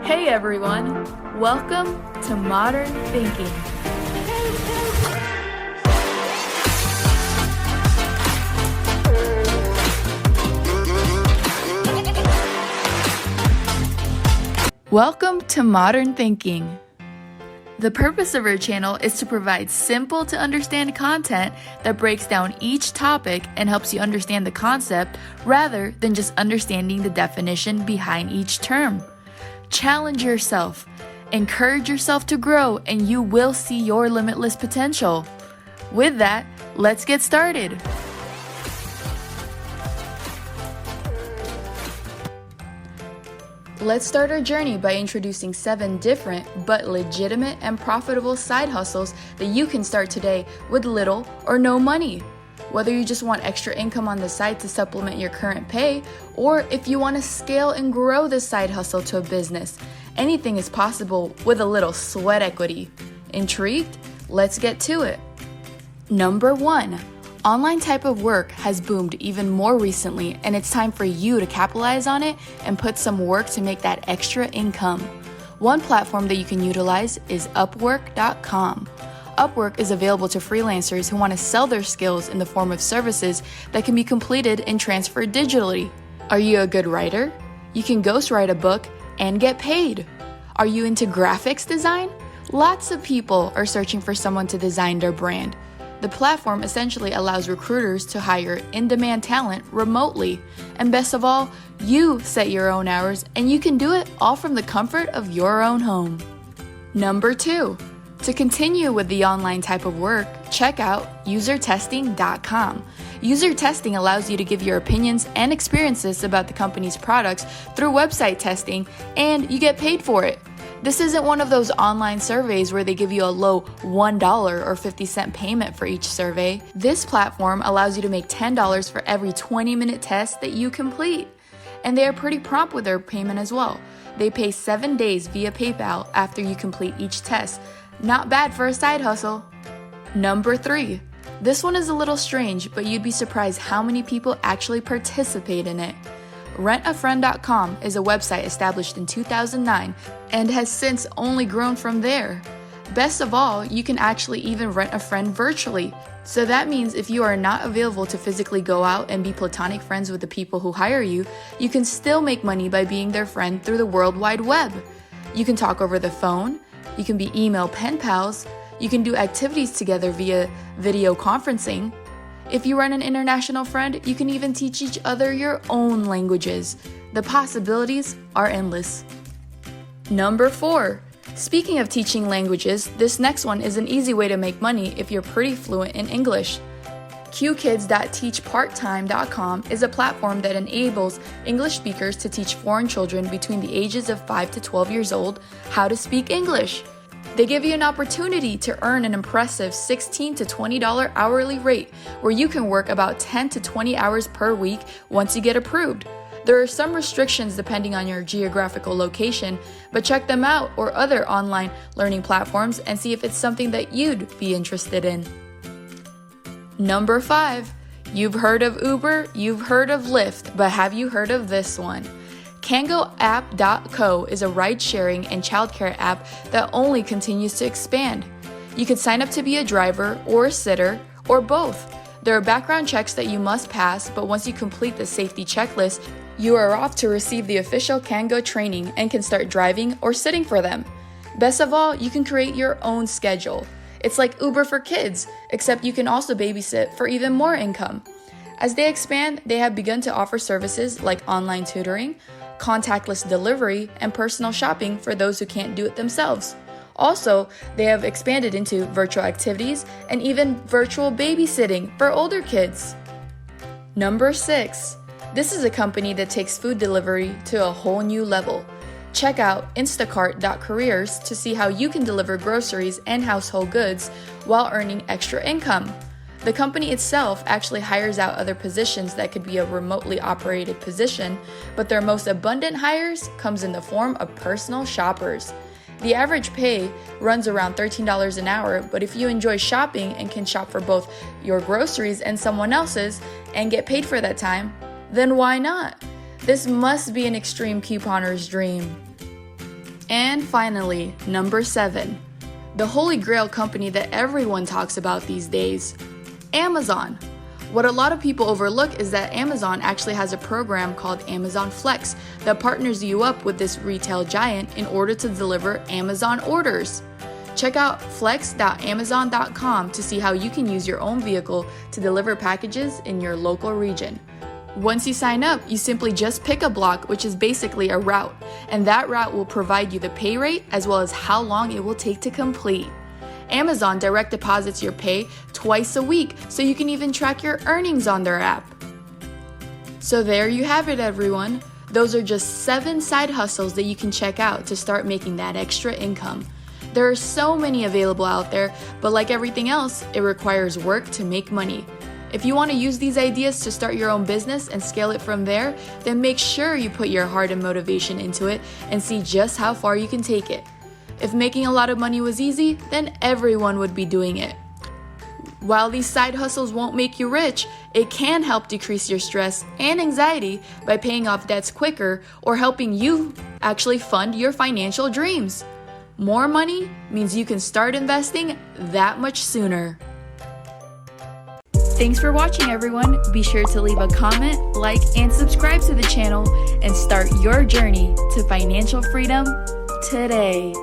Hey everyone, welcome to Modern Thinking. Welcome to Modern Thinking. The purpose of our channel is to provide simple to understand content that breaks down each topic and helps you understand the concept rather than just understanding the definition behind each term. Challenge yourself, encourage yourself to grow, and you will see your limitless potential. With that, let's get started. Let's start our journey by introducing 7 different but legitimate and profitable side hustles that you can start today with little or no money. Whether you just want extra income on the side to supplement your current pay, or if you want to scale and grow this side hustle to a business, anything is possible with a little sweat equity. Intrigued? Let's get to it. Number 1. Online type of work has boomed even more recently, and it's time for you to capitalize on it and put some work to make that extra income. One platform that you can utilize is Upwork.com. Upwork is available to freelancers who want to sell their skills in the form of services that can be completed and transferred digitally. Are you a good writer? You can ghostwrite a book and get paid. Are you into graphics design? Lots of people are searching for someone to design their brand. The platform essentially allows recruiters to hire in-demand talent remotely. And best of all, you set your own hours and you can do it all from the comfort of your own home. Number 2. To continue with the online type of work, check out usertesting.com. User testing allows you to give your opinions and experiences about the company's products through website testing, and you get paid for it. This isn't one of those online surveys where they give you a low $1 or 50-cent payment for each survey. This platform allows you to make $10 for every 20-minute test that you complete. And they are pretty prompt with their payment as well. They pay 7 days via PayPal after you complete each test. Not bad for a side hustle. Number 3. This one is a little strange, but you'd be surprised how many people actually participate in it. Rentafriend.com is a website established in 2009 and has since only grown from there. Best of all, you can actually even rent a friend virtually. So that means if you are not available to physically go out and be platonic friends with the people who hire you, you can still make money by being their friend through the World Wide Web. You can talk over the phone. You can be email pen pals. You can do activities together via video conferencing. If you run an international friend, you can even teach each other your own languages. The possibilities are endless. Number 4. Speaking of teaching languages, this next one is an easy way to make money if you're pretty fluent in English. qkids.teachparttime.com is a platform that enables English speakers to teach foreign children between the ages of 5 to 12 years old how to speak English. They give you an opportunity to earn an impressive $16 to $20 hourly rate, where you can work about 10 to 20 hours per week once you get approved. There are some restrictions depending on your geographical location, but check them out or other online learning platforms and see if it's something that you'd be interested in. Number 5. You've heard of Uber, you've heard of Lyft, but have you heard of this one? KangoApp.co is a ride-sharing and childcare app that only continues to expand. You can sign up to be a driver or a sitter or both. There are background checks that you must pass, but once you complete the safety checklist, you are off to receive the official Kango training and can start driving or sitting for them. Best of all, you can create your own schedule. It's like Uber for kids, except you can also babysit for even more income. As they expand, they have begun to offer services like online tutoring, contactless delivery, and personal shopping for those who can't do it themselves. Also, they have expanded into virtual activities and even virtual babysitting for older kids. Number 6. This is a company that takes food delivery to a whole new level. Check out Instacart.careers to see how you can deliver groceries and household goods while earning extra income. The company itself actually hires out other positions that could be a remotely operated position, but their most abundant hires comes in the form of personal shoppers. The average pay runs around $13 an hour, but if you enjoy shopping and can shop for both your groceries and someone else's and get paid for that time, then why not? This must be an extreme couponer's dream. And finally, number 7, the holy grail company that everyone talks about these days, Amazon. What a lot of people overlook is that Amazon actually has a program called Amazon Flex that partners you up with this retail giant in order to deliver Amazon orders. Check out flex.amazon.com to see how you can use your own vehicle to deliver packages in your local region. Once you sign up, you simply just pick a block, which is basically a route, and that route will provide you the pay rate as well as how long it will take to complete. Amazon direct deposits your pay twice a week, so you can even track your earnings on their app. So there you have it, everyone. Those are just 7 side hustles that you can check out to start making that extra income. There are so many available out there, but like everything else, it requires work to make money. If you want to use these ideas to start your own business and scale it from there, then make sure you put your heart and motivation into it and see just how far you can take it. If making a lot of money was easy, then everyone would be doing it. While these side hustles won't make you rich, it can help decrease your stress and anxiety by paying off debts quicker or helping you actually fund your financial dreams. More money means you can start investing that much sooner. Thanks for watching, everyone. Be sure to leave a comment, like, and subscribe to the channel and start your journey to financial freedom today.